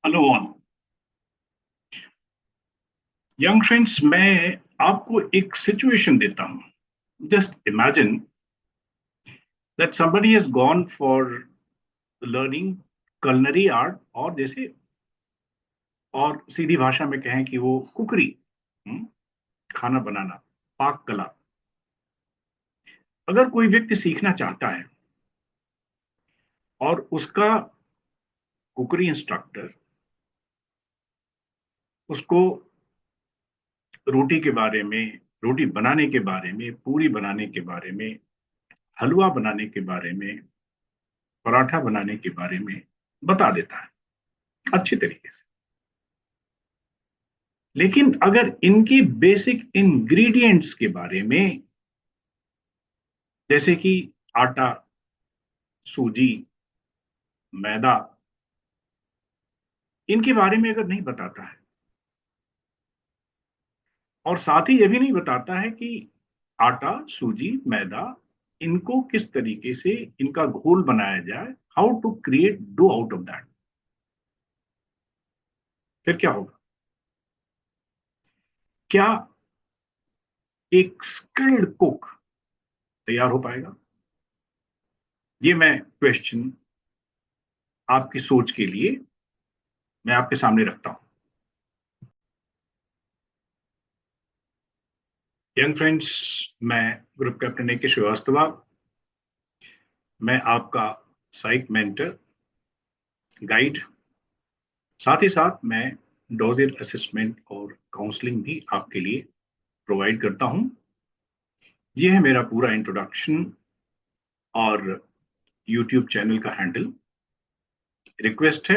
Hello all young friends, मैं आपको एक सिचुएशन देता हूं. Just imagine that somebody has gone for learning culinary art, और जैसे और सीधी भाषा में कहें कि वो कुकरी, खाना बनाना, पाक कला. अगर कोई व्यक्ति सीखना चाहता है और उसका कुकरी इंस्ट्रक्टर उसको रोटी के बारे में, रोटी बनाने के बारे में, पूरी बनाने के बारे में, हलवा बनाने के बारे में, पराठा बनाने के बारे में बता देता है अच्छी तरीके से, लेकिन अगर इनके बेसिक इंग्रेडिएंट्स के बारे में, जैसे कि आटा, सूजी, मैदा, इनके बारे में अगर नहीं बताता है, और साथ ही यह भी नहीं बताता है कि आटा, सूजी, मैदा, इनको किस तरीके से इनका घोल बनाया जाए, how to create dough out of that, फिर क्या होगा? क्या एक स्किल्ड कुक तैयार हो पाएगा? ये मैं क्वेश्चन आपकी सोच के लिए मैं आपके सामने रखता हूं. यंग फ्रेंड्स, मैं ग्रुप कैप्टन ए के श्रीवास्तवा. मैं आपका साइक मेंटर, गाइड, साथ ही साथ मैं डोजियर असेसमेंट और काउंसलिंग भी आपके लिए प्रोवाइड करता हूं. यह है मेरा पूरा इंट्रोडक्शन और यूट्यूब चैनल का हैंडल. रिक्वेस्ट है,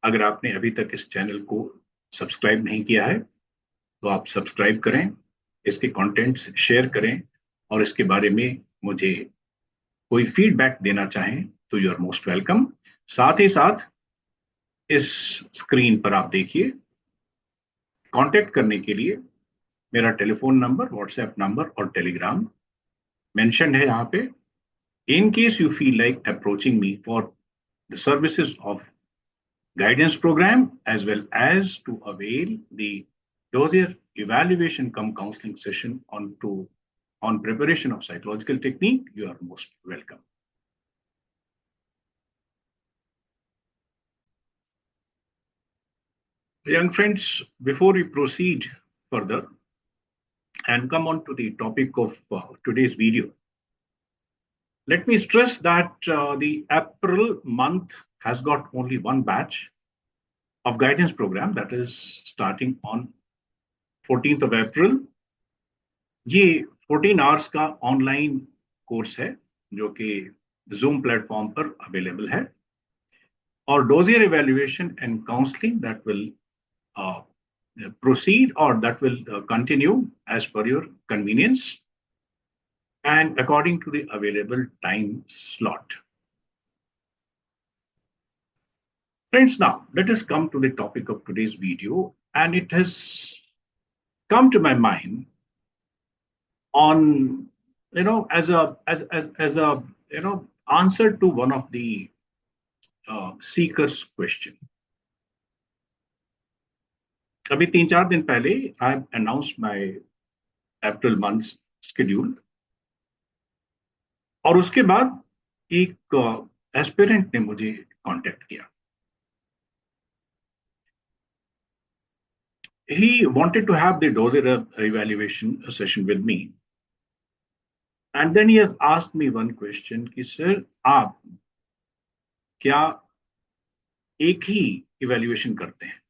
अगर आपने अभी तक इस चैनल को सब्सक्राइब नहीं किया है तो आप सब्सक्राइब करें, इसके कंटेंट्स शेयर करें, और इसके बारे में मुझे कोई फीडबैक देना चाहें तो यू आर मोस्ट वेलकम. साथ ही साथ इस स्क्रीन पर आप देखिए, कांटेक्ट करने के लिए मेरा टेलीफोन नंबर, व्हाट्सएप नंबर और टेलीग्राम मेंशन्ड है यहाँ पे. In case you feel like approaching me for the services of guidance program as well as to avail the dossier evaluation cum counseling session on preparation of psychological technique, you are most welcome. Young friends, before we proceed further and come on to the topic of today's video, let me stress that the April month has got only one batch of guidance program that is starting on 14th of April. ये 14 hours का online course है जो कि zoom platform पर available है, और dossier evaluation and counselling that will proceed or that will continue as per your convenience and according to the available time slot. Friends, now let us come to the topic of today's video, and it has come to my mind on, as a answer to one of the seekers question. अभी 3-4 दिन पहले I have announced my April month schedule, और उसके बाद एक aspirant ने मुझे contact किया. He wanted to have the dossier evaluation session with me, and then he has asked me one question कि सर, आप क्या एक ही इवैल्यूएशन करते हैं?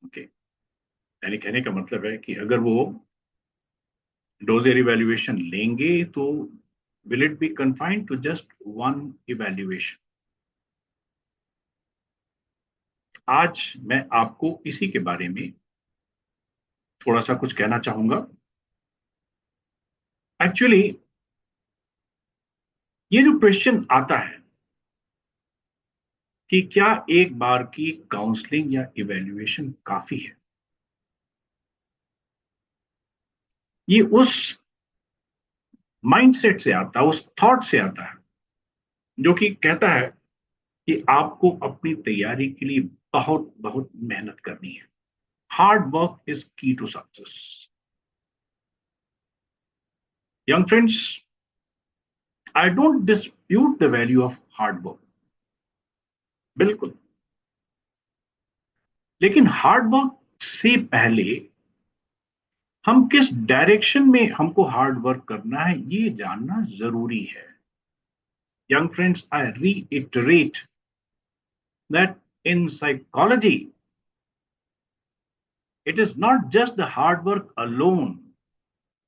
ओके, यानी कहने का मतलब है कि अगर वो डोजियर इवैल्यूएशन लेंगे तो will it be confined to just one evaluation? आज मैं आपको इसी के बारे में थोड़ा सा कुछ कहना चाहूंगा. एक्चुअली ये जो क्वेश्चन आता है कि क्या एक बार की काउंसलिंग या इवैल्यूएशन काफी है, ये उस माइंडसेट से आता है, उस थॉट से आता है, जो कि कहता है कि आपको अपनी तैयारी के लिए बहुत बहुत मेहनत करनी है. Hard work is key to success. Young friends, I don't dispute the value of hard work. बिल्कुल. लेकिन हार्ड वर्क से पहले हम किस डायरेक्शन में हमको हार्ड वर्क करना है ये जानना जरूरी है. Young friends, I reiterate that in psychology, it is not just the hard work alone,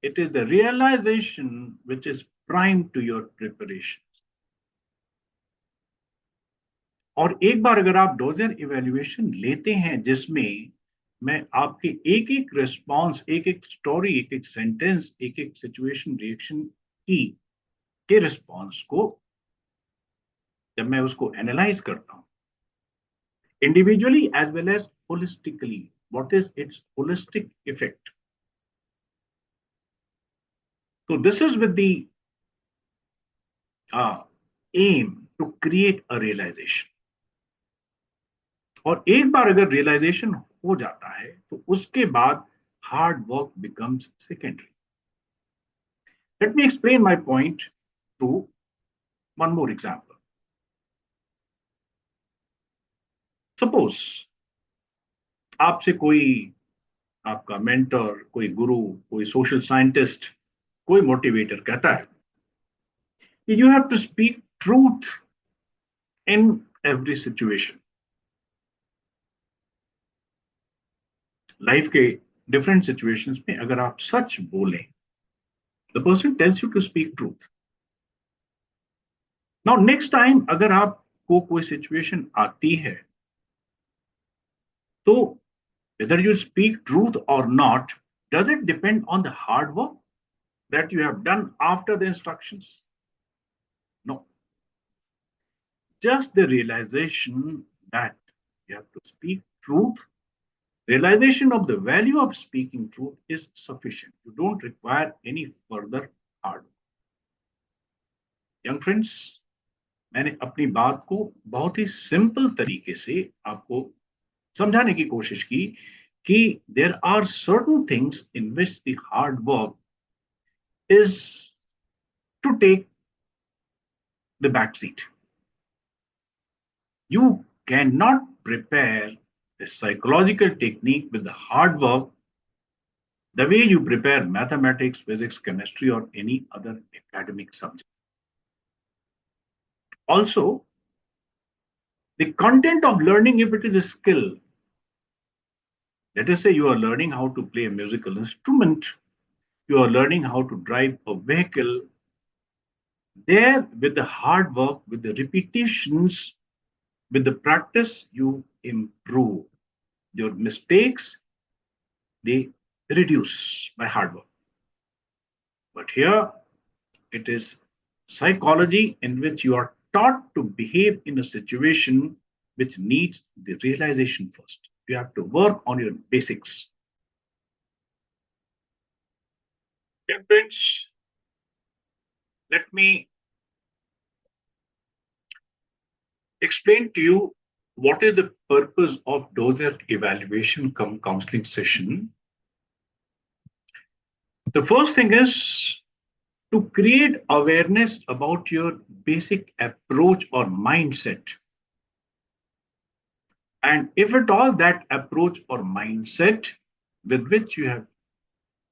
it is the realization which is prime to your preparation. और एक बार अगर आप डोजर इवेल्युएशन लेते हैं जिसमें मैं आपके एक एक रिस्पॉन्स, एक एक स्टोरी, एक एक सेंटेंस, एक एक सिचुएशन रिएक्शन की के रिस्पॉन्स को जब मैं उसको एनालाइज करता हूं individually as well as holistically, what is its holistic effect. So this is with the aim to create a realization. और एक बार अगर रियलाइजेशन हो जाता है तो उसके बाद hard work becomes secondary. Let me explain my point through one more example. Suppose आपसे कोई आपका मेंटर, कोई गुरु, कोई सोशल साइंटिस्ट, कोई मोटिवेटर कहता है कि you have to speak truth in every situation. Life के डिफरेंट सिचुएशंस में अगर आप सच बोलें, the person tells you to speak truth. Now next time अगर आपको कोई सिचुएशन आती है तो whether you speak truth or not, does it depend on the hard work that you have done after the instructions? No. Just the realization that you have to speak truth, realization of the value of speaking truth is sufficient. You don't require any further hard work. Young friends, मैंने अपनी बात को बहुत ही simple तरीके से आपको समझाने की कोशिश की कि there are certain things in which the hard work is to take the back seat. You cannot prepare a psychological technique with the hard work the way you prepare mathematics, physics, chemistry, or any other academic subject. Also, the content of learning, if it is a skill, let us say you are learning how to play a musical instrument, you are learning how to drive a vehicle, there with the hard work, with the repetitions, with the practice, you improve. Your mistakes, they reduce by hard work. But here, it is psychology in which you are taught to behave in a situation which needs the realization first. You have to work on your basics. Dear friends, let me explain to you what is the purpose of dossier evaluation cum counseling session. The first thing is to create awareness about your basic approach or mindset. And if at all that approach or mindset with which you have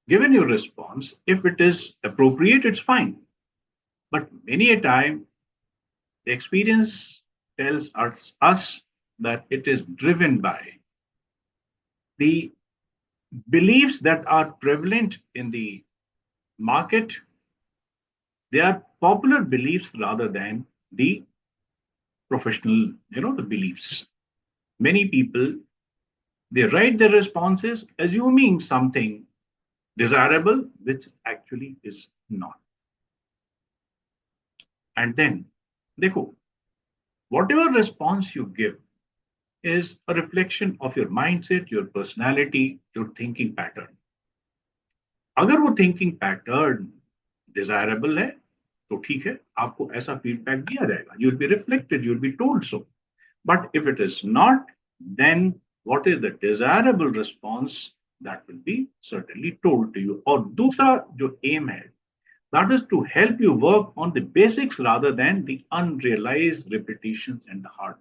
given your response, if it is appropriate, it's fine. But many a time, the experience tells us that it is driven by the beliefs that are prevalent in the market. They are popular beliefs rather than the professional, the beliefs. Many people, they write their responses assuming something desirable, which actually is not. And then, देखो, whatever response you give is a reflection of your mindset, your personality, your thinking pattern. अगर वो thinking pattern desirable है तो ठीक है, आपको ऐसा feedback दिया जाएगा, you will be reflected, you will be told so. But if it is not, then what is the desirable response, that will be certainly told to you. और दूसरा जो aim है, that is to help you work on the basics rather than the unrealized repetitions and the hard.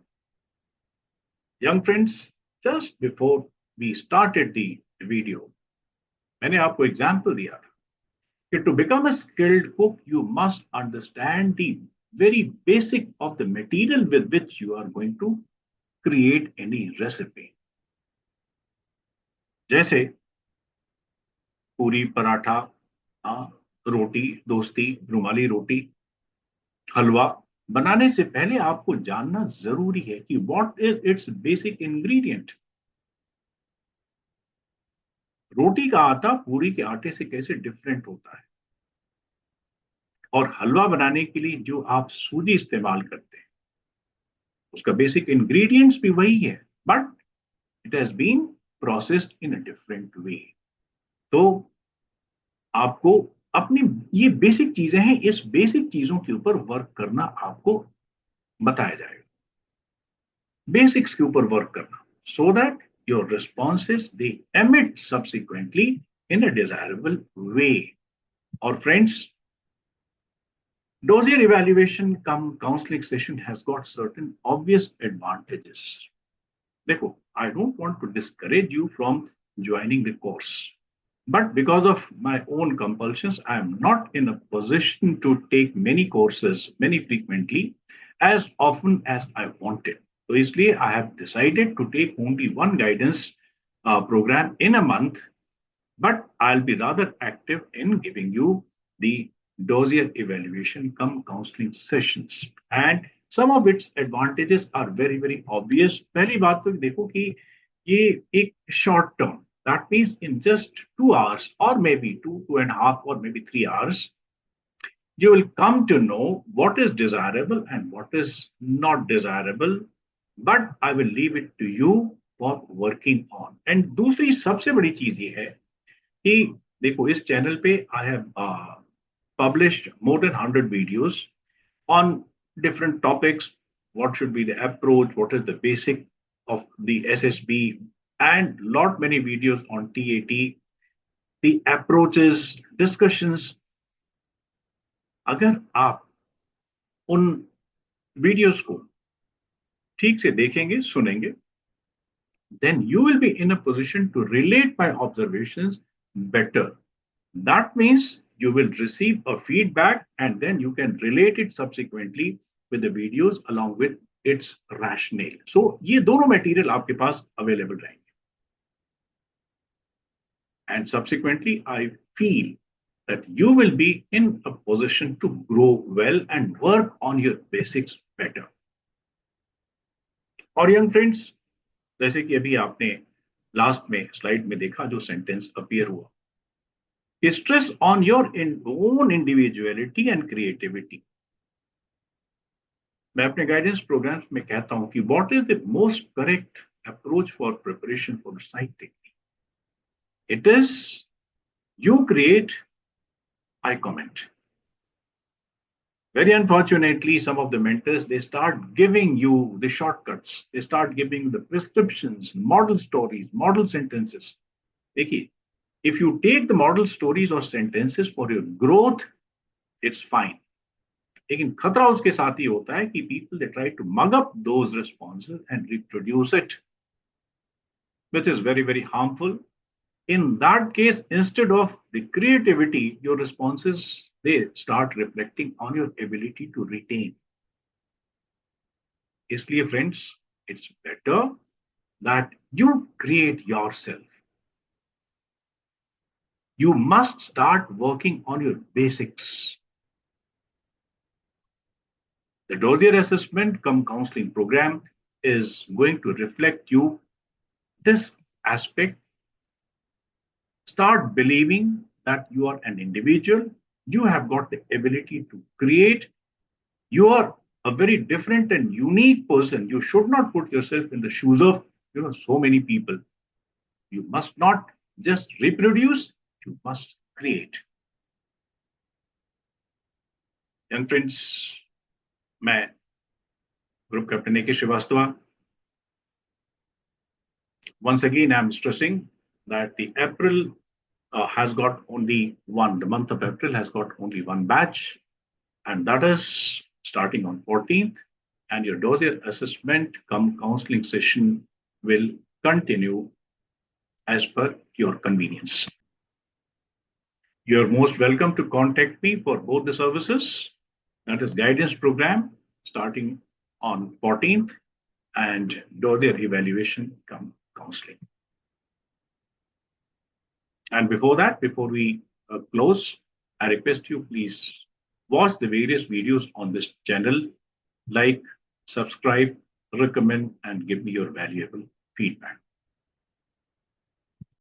Young friends, just before we started the video, मैंने आपको example दिया था कि to become a skilled cook, you must understand the very basic of the material with which you are going to create any recipe. जैसे पूरी, पराठा, रोटी, दोस्ती, रुमाली रोटी, हलवा बनाने से पहले आपको जानना जरूरी है कि what is its basic ingredient. रोटी का आटा पूरी के आटे से कैसे डिफरेंट होता है, और हलवा बनाने के लिए जो आप सूजी इस्तेमाल करते हैं उसका बेसिक इंग्रेडिएंट्स भी वही है, but it has been processed in a different way. तो आपको अपनी ये बेसिक चीजें हैं, इस बेसिक चीजों के ऊपर वर्क करना आपको बताया जाएगा, बेसिक्स के ऊपर वर्क करना, so that your responses they emit subsequently in a desirable way. और friends, Dossier evaluation cum counseling session has got certain obvious advantages. देखो, I don't want to discourage you from joining the course, but because of my own compulsions, I am not in a position to take many courses many frequently as often as I wanted. So इसलिए I have decided to take only one guidance program in a month, but I'll be rather active in giving you the Dossier evaluation cum counseling sessions, and some of its advantages are very very obvious. पहली बात तो देखो कि ये एक short term, that means in just 2 hours or maybe 2.5 or maybe 3 hours, you will come to know what is desirable and what is not desirable, but I will leave it to you for working on. And दूसरी सबसे बड़ी चीज ये है कि देखो, इस channel पे I have published more than 100 videos on different topics. What should be the approach, what is the basic of the SSB, and lot many videos on TAT, the approaches, discussions. अगर आप उन videos को ठीक से देखेंगे, सुनेंगे, then you will be in a position to relate my observations better. That means you will receive a feedback and then you can relate it subsequently with the videos along with its rationale. So ये दोनों material आपके पास available रहेंगे. And subsequently, I feel that you will be in a position to grow well and work on your basics better. और young friends, जैसे कि अभी आपने last में स्लाइड में देखा जो सेंटेंस अपीयर हुआ, stress on your own individuality and creativity. मैं अपने गाइडेंस प्रोग्राम्स में कहता हूं कि what is the most correct approach for preparation for psych technique? It is you create, I comment. Very unfortunately, some of the mentors, they start giving you the shortcuts, they start giving the prescriptions, model stories, model sentences. देखिए, if you take the model stories or sentences for your growth, it's fine. लेकिन खतरा उसके साथ ही होता है कि people they try to mug up those responses and reproduce it, which is very very harmful. In that case, instead of the creativity, your responses, they start reflecting on your ability to retain. इसलिए friends, it's better that you create yourself. You must start working on your basics. The Dossier assessment cum counseling program is going to reflect you this aspect. Start believing that you are an individual. You have got the ability to create. You are a very different and unique person. You should not put yourself in the shoes of so many people. You must not just reproduce. You must create. Young friends, मैं Group Captain A.K. Srivastava. Once again, I'm stressing that the April has got only one. The month of April has got only one batch, and that is starting on 14th. And your dossier assessment cum counseling session will continue as per your convenience. You're most welcome to contact me for both the services. That is guidance program starting on 14th and dossier evaluation cum counseling. And before that, before we close, I request you please watch the various videos on this channel, like, subscribe, recommend, and give me your valuable feedback.